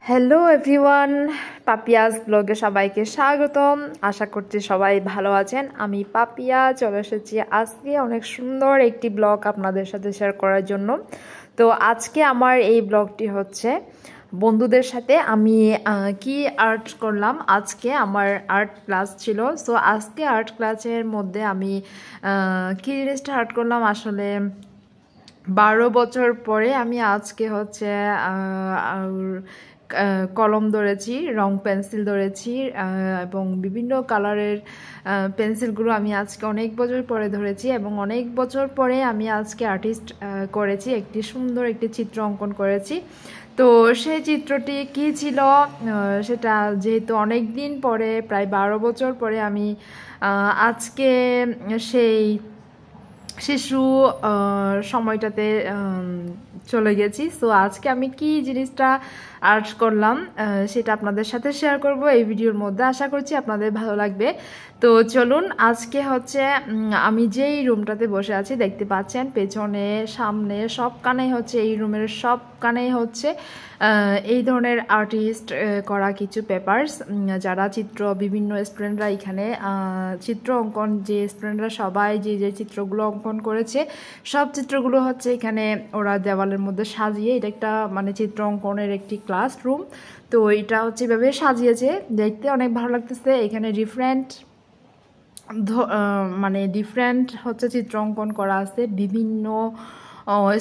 Hello everyone, Papiya's ব্লগে সবাইকে স্বাগতম। আশা করছি সবাই ভালো আছেন। আমি পাপিয়া চলে এসেছি আজকে অনেক সুন্দর একটি ব্লগ আপনাদের সাথে শেয়ার করার জন্য। তো আজকে আমার এই ব্লগটি হচ্ছে বন্ধুদের সাথে আমি কি আর্ট করলাম। আজকে আমার আর্ট ক্লাস ছিল। সো আজকে আর্ট ক্লাসের মধ্যে আমি কি জিনিসটা আর্ট করলাম, আসলে 12 বছর পরে আমি আজকে হচ্ছে কলম ধরেছি, রং পেন্সিল ধরেছি এবং বিভিন্ন কালারের পেন্সিলগুলো আমি আজকে অনেক বছর পরে ধরেছি এবং অনেক বছর পরে আমি আজকে আর্টিস্ট করেছি, একটি সুন্দর একটি চিত্র অঙ্কন করেছি। তো সেই চিত্রটি কী ছিল সেটা যেহেতু অনেক দিন পরে, প্রায় 12 বছর পরে আমি আজকে সেই শিশু সময়টাতে চলে গেছি। সো আজকে আমি কি জিনিসটা আর্ট করলাম সেটা আপনাদের সাথে শেয়ার করব এই ভিডিওর মধ্যে। আশা করছি আপনাদের ভালো লাগবে। তো চলুন, আজকে হচ্ছে আমি যেই রুমটাতে বসে আছি দেখতে পাচ্ছেন, পেছনে সামনে সবখানেই হচ্ছে, এই রুমের সবখানেই হচ্ছে এই ধরনের আর্টিস্ট করা কিছু পেপারস, যারা চিত্র, বিভিন্ন স্টুডেন্টরা এখানে চিত্র অঙ্কন, যে স্টুডেন্টরা সবাই যে যে চিত্রগুলো অঙ্কন করেছে সব চিত্রগুলো হচ্ছে এখানে ওরা দেওয়ালের মধ্যে সাজিয়ে, এটা একটা মানে চিত্র অঙ্কনের একটি ক্লাসরুম। তো এটা হচ্ছে এভাবে সাজিয়েছে, দেখতে অনেক ভালো লাগতেছে। এখানে ডিফারেন্ট হচ্ছে চিত্র অঙ্কন করা আছে, বিভিন্ন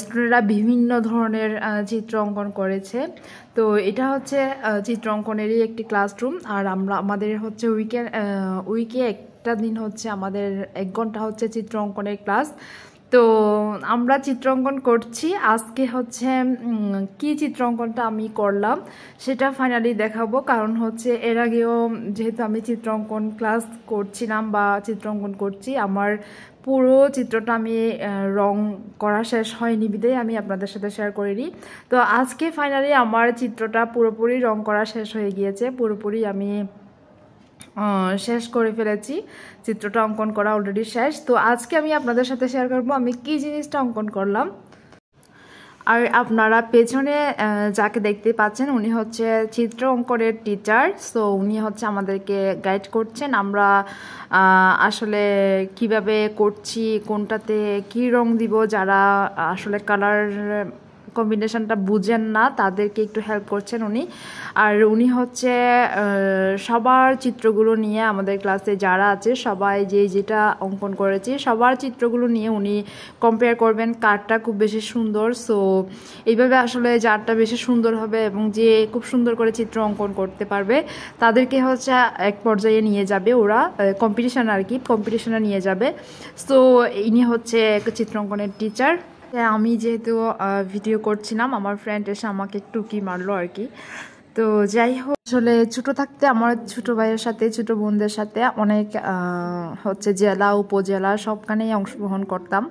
স্টুডেন্টরা বিভিন্ন ধরনের চিত্র অঙ্কন করেছে। তো এটা হচ্ছে চিত্র অঙ্কনেরই একটি ক্লাসরুম। আর আমাদের হচ্ছে উইকে একটা দিন হচ্ছে আমাদের 1 ঘন্টা হচ্ছে চিত্র অঙ্কনের ক্লাস। তো আমরা চিত্র অঙ্কন করছি আজকে। হচ্ছে কি চিত্র অঙ্কনটা আমি করলাম সেটা ফাইনালি দেখাবো, কারণ হচ্ছে এর আগেও যেহেতু আমি চিত্র অঙ্কন ক্লাস করছিলাম বা চিত্র অঙ্কন করছি, আমার পুরো চিত্রটা আমি রং করা শেষ হয়নি বিধায় আমি আপনাদের সাথে শেয়ার করিনি। তো আজকে ফাইনালি আমার চিত্রটা পুরোপুরি রং করা শেষ হয়ে গিয়েছে, পুরোপুরি আমি শেষ করে ফেলেছি, চিত্রটা অঙ্কন করা অলরেডি শেষ। তো আজকে আমি আপনাদের সাথে শেয়ার করব আমি কি জিনিসটা অঙ্কন করলাম। আর আপনারা পেছনে যাকে দেখতে পাচ্ছেন উনি হচ্ছে চিত্র অঙ্কনের টিচার। সো উনি হচ্ছে আমাদেরকে গাইড করছেন, আমরা আসলে কিভাবে করছি, কোনটাতে কি রং দিব, যারা আসলে কালার কম্বিনেশনটা বুঝেন না তাদেরকে একটু হেল্প করছেন উনি। আর উনি হচ্ছে সবার চিত্রগুলো নিয়ে, আমাদের ক্লাসে যারা আছে সবাই যে যেটা অঙ্কন করেছে সবার চিত্রগুলো নিয়ে উনি কম্পেয়ার করবেন কারটা খুব বেশি সুন্দর। সো এইভাবে আসলে যারটা বেশি সুন্দর হবে এবং যে খুব সুন্দর করে চিত্র অঙ্কন করতে পারবে তাদেরকে হচ্ছে এক পর্যায়ে নিয়ে যাবে ওরা, কম্পিটিশন আর কি, কম্পিটিশনে নিয়ে যাবে। সো ইনি হচ্ছে চিত্র অঙ্কনের টিচার। আমি যেহেতু ভিডিও করছিলাম, আমার ফ্রেন্ড এসে আমাকে টুকি মারলো আর কি। তো যাই হোক, আসলে ছোটো থাকতে আমার ছোটো ভাইয়ের সাথে, ছোটো বোনদের সাথে অনেক হচ্ছে জেলা উপজেলা সবখানেই অংশগ্রহণ করতাম,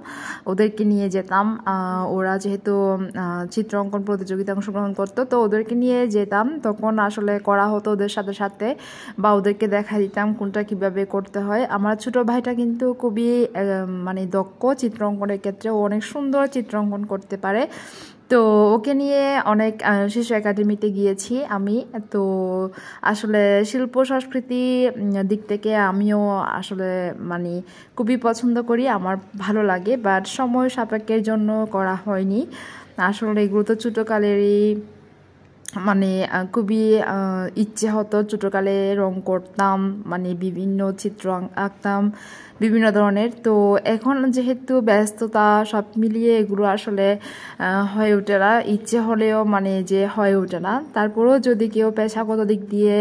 ওদেরকে নিয়ে যেতাম। ওরা যেহেতু চিত্র অঙ্কন প্রতিযোগিতায় অংশগ্রহণ করতো, তো ওদেরকে নিয়ে যেতাম, তখন আসলে করা হতো ওদের সাথে সাথে, বা ওদেরকে দেখা দিতাম কোনটা কিভাবে করতে হয়। আমার ছোটো ভাইটা কিন্তু খুবই মানে দক্ষ চিত্র অঙ্কনের ক্ষেত্রে, ও অনেক সুন্দর চিত্র অঙ্কন করতে পারে। তো ওকে নিয়ে অনেক শিশু একাডেমিতে গিয়েছি আমি। তো আসলে শিল্প সংস্কৃতি দিক থেকে আমিও আসলে মানে খুবই পছন্দ করি, আমার ভালো লাগে, বাট সময় সাপেক্ষের জন্য করা হয়নি। আসলে এগুলো তো ছোটোকালেরই মানে খুবই ইচ্ছে হতো, ছোটোকালে রং করতাম, মানে বিভিন্ন চিত্র আঁকতাম বিভিন্ন ধরনের। তো এখন যেহেতু ব্যস্ততা সব মিলিয়ে এগুলো আসলে হয়ে ওঠে না, ইচ্ছে হলেও মানে যে হয়ে ওঠে না। তারপরেও যদি কেউ পেশাগত দিক দিয়ে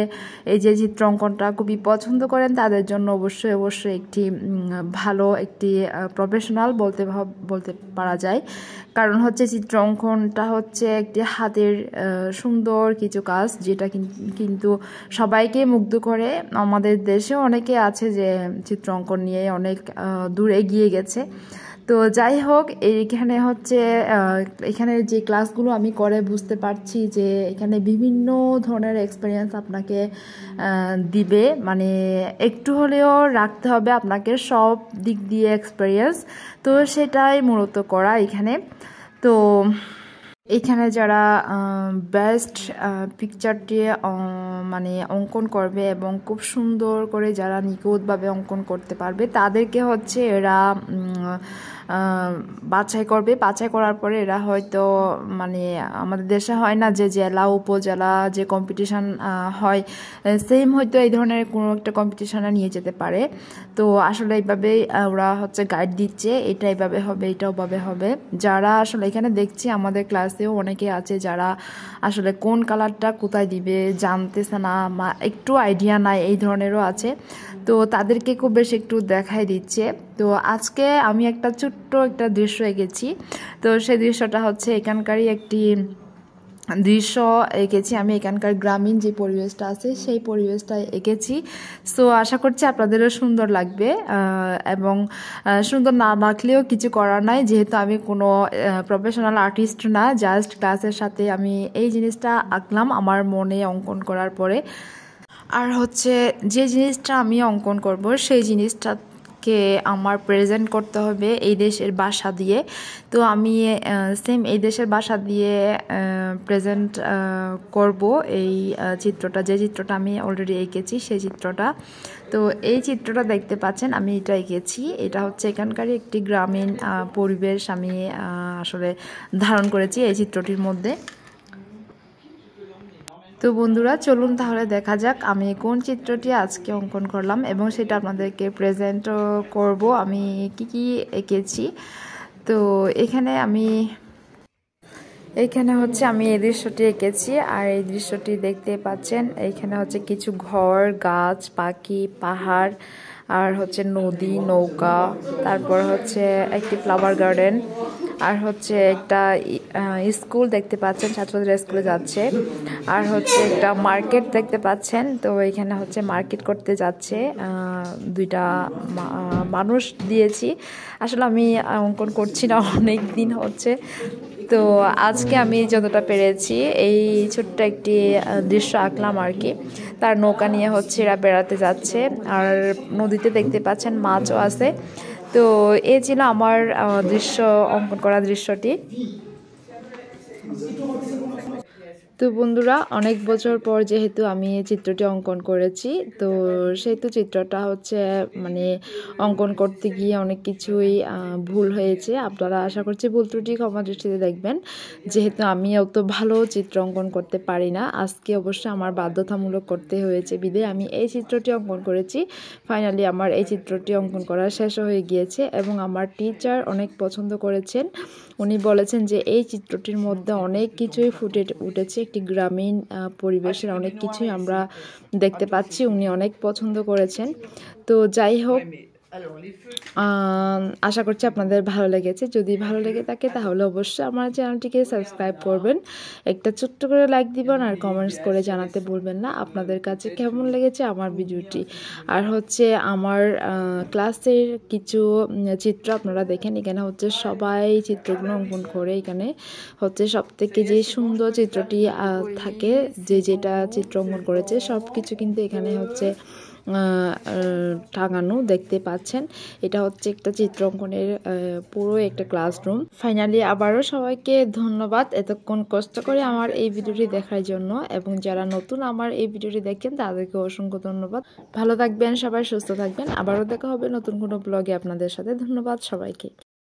এই যে চিত্র অঙ্কনটা খুবই পছন্দ করেন তাদের জন্য অবশ্যই অবশ্যই একটি ভালো একটি প্রফেশনাল বলতে পারা যায়। কারণ হচ্ছে চিত্র অঙ্কনটা হচ্ছে একটি হাতের সুন্দর কিছু কাজ, যেটা কিন্তু সবাইকে মুগ্ধ করে। আমাদের দেশেও অনেকে আছে যে চিত্র অঙ্কন নিয়ে অনেক দূর এগিয়ে গেছে। তো যাই হোক, এইখানে হচ্ছে এখানে যে ক্লাসগুলো আমি করে বুঝতে পারছি যে এখানে বিভিন্ন ধরনের এক্সপিরিয়েন্স আপনাকে দিবে, মানে একটু হলেও রাখতে হবে আপনাকে সব দিক দিয়ে এক্সপিরিয়েন্স। তো সেটাই মূলত করা এখানে। তো এখানে যারা বেস্ট পিকচারটি মানে অঙ্কন করবে এবং খুব সুন্দর করে যারা নিখুঁতভাবে অঙ্কন করতে পারবে তাদেরকে হচ্ছে এরা বাছাই করবে। বাছাই করার পরে এরা হয়তো মানে আমাদের দেশে হয় না যে জেলা উপজেলা যে কম্পিটিশান হয়, সেম হয়তো এই ধরনের কোনো একটা কম্পিটিশানে নিয়ে যেতে পারে। তো আসলে এইভাবেই ওরা হচ্ছে গাইড দিচ্ছে, এটা এইভাবে হবে, এটা ওভাবে হবে। যারা আসলে এখানে দেখছি আমাদের ক্লাসেও অনেকে আছে যারা আসলে কোন কালারটা কোথায় দিবে জানতেছে না, একটু আইডিয়া নাই, এই ধরনেরও আছে। তো তাদেরকে খুব বেশি একটু দেখাই দিচ্ছে। তো আজকে আমি একটা ছোট্ট একটা দৃশ্য এঁকেছি। তো সেই দৃশ্যটা হচ্ছে এখানকারই একটি দৃশ্য এঁকেছি আমি, এখানকার গ্রামীণ যে পরিবেশটা আছে সেই পরিবেশটা এঁকেছি। সো আশা করছি আপনাদেরও সুন্দর লাগবে, এবং সুন্দর না লাগলেও কিছু করার নাই, যেহেতু আমি কোনো প্রফেশনাল আর্টিস্ট না, জাস্ট ক্লাসের সাথে আমি এই জিনিসটা আঁকলাম আমার মনে অঙ্কন করার পরে। আর হচ্ছে যে জিনিসটা আমি অঙ্কন করব সেই জিনিসটাকে আমার প্রেজেন্ট করতে হবে এই দেশের ভাষা দিয়ে। তো আমি সেম এই দেশের ভাষা দিয়ে প্রেজেন্ট করব এই চিত্রটা, যে চিত্রটা আমি অলরেডি এঁকেছি সেই চিত্রটা। তো এই চিত্রটা দেখতে পাচ্ছেন আমি এটা এঁকেছি, এটা হচ্ছে এখানকারই একটি গ্রামীণ পরিবেশ আমি আসলে ধারণ করেছি এই চিত্রটির মধ্যে। তো বন্ধুরা চলুন তাহলে দেখা যাক আমি কোন চিত্রটি আজকে অঙ্কন করলাম এবং সেটা আপনাদেরকে প্রেজেন্টও করব আমি কি কি এঁকেছি। তো এখানে হচ্ছে আমি এই দৃশ্যটি এঁকেছি, আর এই দৃশ্যটি দেখতে পাচ্ছেন এইখানে হচ্ছে কিছু ঘর, গাছ, পাখি, পাহাড়, আর হচ্ছে নদী, নৌকা, তারপর হচ্ছে একটি ফ্লাওয়ার গার্ডেন, আর হচ্ছে একটা স্কুল দেখতে পাচ্ছেন, ছাত্রদের স্কুলে যাচ্ছে, আর হচ্ছে একটা মার্কেট দেখতে পাচ্ছেন। তো এখানে হচ্ছে মার্কেট করতে যাচ্ছে দুইটা মানুষ দিয়েছি। আসলে আমি অঙ্কন করছি না অনেক দিন হচ্ছে, তো আজকে আমি যতটা পেরেছি এই ছোট্ট একটি দৃশ্য আঁকলাম আর কি। তার নৌকা নিয়ে হচ্ছে এরা বেড়াতে যাচ্ছে, আর নদীতে দেখতে পাচ্ছেন মাছও আছে। তো এই ছিল আমার দৃশ্য অঙ্কন করা দৃশ্যটি। তো বন্ধুরা অনেক বছর পর যেহেতু আমি এই চিত্রটি অঙ্কন করেছি, তো সেহেতু চিত্রটা হচ্ছে মানে অঙ্কন করতে গিয়ে অনেক কিছুই ভুল হয়েছে। আপনারা আশা করছি ভুল ত্রুটি ক্ষমা দৃষ্টিতে দেখবেন, যেহেতু আমি অত ভালো চিত্র অঙ্কন করতে পারি না। আজকে অবশ্যই আমার বাধ্যতামূলক করতে হয়েছে বিধায় আমি এই চিত্রটি অঙ্কন করেছি। ফাইনালি আমার এই চিত্রটি অঙ্কন করা শেষ হয়ে গিয়েছে এবং আমার টিচার অনেক পছন্দ করেছেন। উনি বলেছেন যে এই চিত্রটির মধ্যে অনেক কিছুই ফুটে উঠেছে, একটি গ্রামীণ পরিবেশের অনেক কিছুই আমরা দেখতে পাচ্ছি। উনি অনেক পছন্দ করেছেন। তো যাই হোক, আশা করছি আপনাদের ভালো লেগেছে। যদি ভালো লেগে থাকে তাহলে অবশ্যই আমার চ্যানেলটিকে সাবস্ক্রাইব করবেন, একটা ছোট্ট করে লাইক দিবেন, আর কমেন্টস করে জানাতে ভুলবেন না আপনাদের কাছে কেমন লেগেছে আমার ভিডিওটি। আর হচ্ছে আমার ক্লাসের কিছু চিত্র আপনারা দেখেন, এখানে হচ্ছে সবাই চিত্রগুলো অঙ্কন করে, এখানে হচ্ছে সব থেকে যে সুন্দর চিত্রটি থাকে, যেটা চিত্র অঙ্কন করেছে সব কিছু কিন্তু এখানে হচ্ছে টাঙানো দেখতে পাচ্ছেন। এটা হচ্ছে একটা চিত্র অঙ্কনের পুরো একটা ক্লাসরুম। ফাইনালি আবারও সবাইকে ধন্যবাদ এতক্ষণ কষ্ট করে আমার এই ভিডিওটি দেখার জন্য, এবং যারা নতুন আমার এই ভিডিওটি দেখেন তাদেরকে অসংখ্য ধন্যবাদ। ভালো থাকবেন সবাই, সুস্থ থাকবেন। আবারও দেখা হবে নতুন কোনো ব্লগে আপনাদের সাথে। ধন্যবাদ সবাইকে।